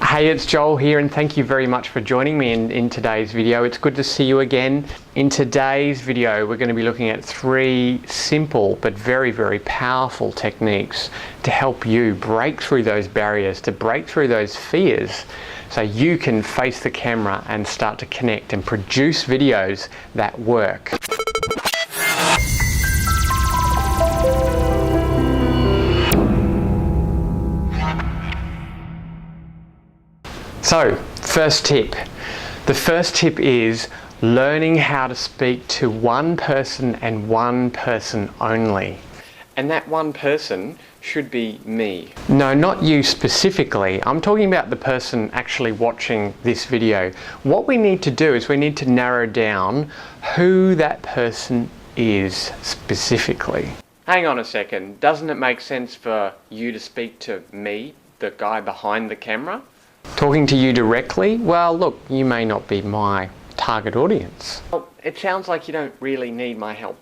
Hey, it's Joel here, and thank you very much for joining me in today's video. It's good to see you again. In today's video, we're going to be looking at 3 simple but very, very powerful techniques to help you break through those barriers, to break through those fears, so you can face the camera and start to connect and produce videos that work. So, first tip. The first tip is learning how to speak to one person and one person only. And that one person should be me. No, not you specifically. I'm talking about the person actually watching this video. What we need to do is we need to narrow down who that person is specifically. Hang on a second. Doesn't it make sense for you to speak to me, the guy behind the camera? Talking to you directly? Well, look, you may not be my target audience. Well, it sounds like you don't really need my help.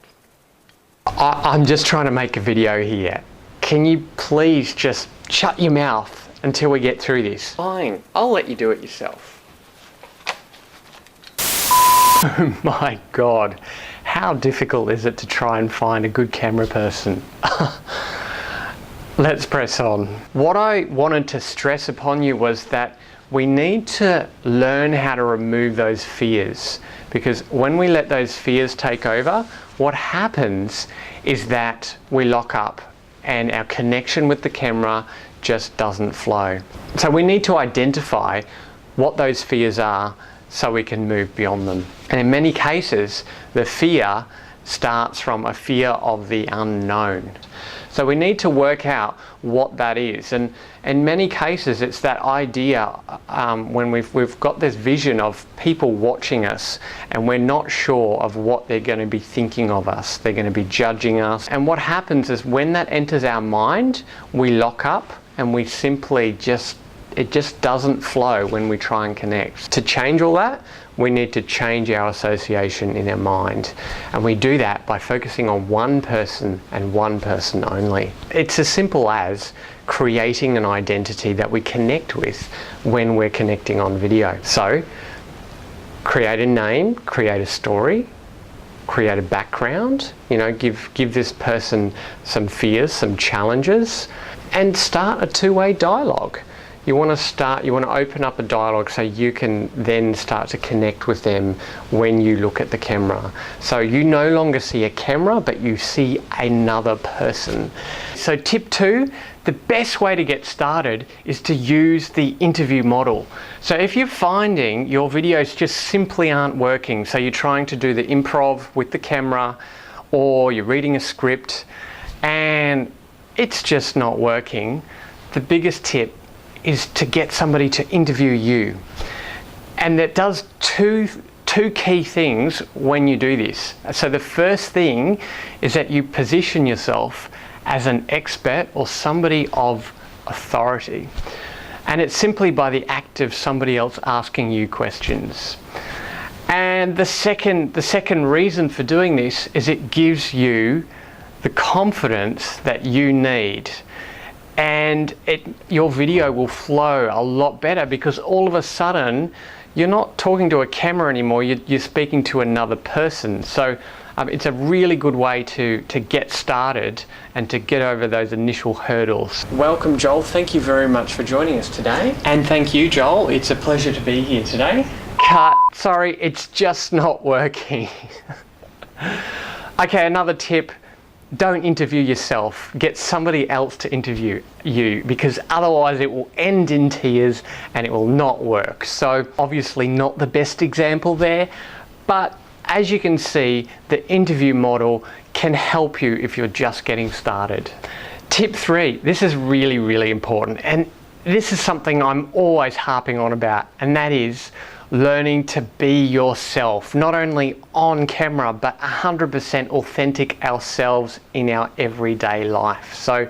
I'm just trying to make a video here. Can you please just shut your mouth until we get through this? Fine, I'll let you do it yourself. Oh my God, how difficult is it to try and find a good camera person? Let's press on. What I wanted to stress upon you was that we need to learn how to remove those fears, because when we let those fears take over, what happens is that we lock up and our connection with the camera just doesn't flow. So we need to identify what those fears are so we can move beyond them. And in many cases, the fear starts from a fear of the unknown. So we need to work out what that is, and in many cases it's that idea when we've got this vision of people watching us and we're not sure of what they're going to be thinking of us. They're going to be judging us, and what happens is when that enters our mind, we lock up and we simply it just doesn't flow when we try and connect. To change all that, we need to change our association in our mind. And we do that by focusing on one person and one person only. It's as simple as creating an identity that we connect with when we're connecting on video. So, create a name, create a story, create a background, give this person some fears, some challenges, and start a two-way dialogue. You want to open up a dialogue so you can then start to connect with them when you look at the camera. So you no longer see a camera, but you see another person. So tip 2, the best way to get started is to use the interview model. So if you're finding your videos just simply aren't working, so you're trying to do the improv with the camera, or you're reading a script and it's just not working, the biggest tip is to get somebody to interview you. And that does two key things when you do this. So the first thing is that you position yourself as an expert or somebody of authority. And it's simply by the act of somebody else asking you questions. And the second reason for doing this is it gives you the confidence that you need. And your video will flow a lot better because all of a sudden you're not talking to a camera anymore, you're speaking to another person. So it's a really good way to get started and to get over those initial hurdles. Welcome, Joel. Thank you very much for joining us today. And thank you, Joel. It's a pleasure to be here today. Cut. Sorry, it's just not working. Okay, another tip. Don't interview yourself. Get somebody else to interview you, because otherwise it will end in tears and it will not work. So obviously not the best example there, but as you can see, the interview model can help you if you're just getting started. Tip 3, this is really, really important, and this is something I'm always harping on about, and that is learning to be yourself, not only on camera, but 100% authentic ourselves in our everyday life. So,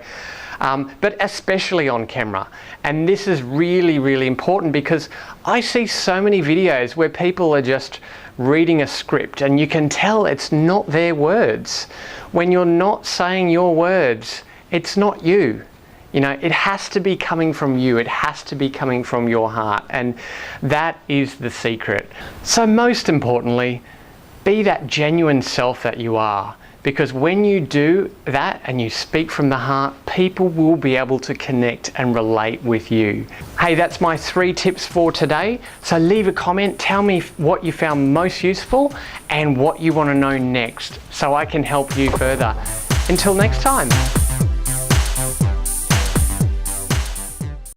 but especially on camera. And this is really, really important because I see so many videos where people are just reading a script and you can tell it's not their words. When you're not saying your words, it's not you. You know, it has to be coming from you. It has to be coming from your heart. And that is the secret. So most importantly, be that genuine self that you are. Because when you do that and you speak from the heart, people will be able to connect and relate with you. Hey, that's my 3 tips for today. So leave a comment, tell me what you found most useful and what you want to know next so I can help you further. Until next time.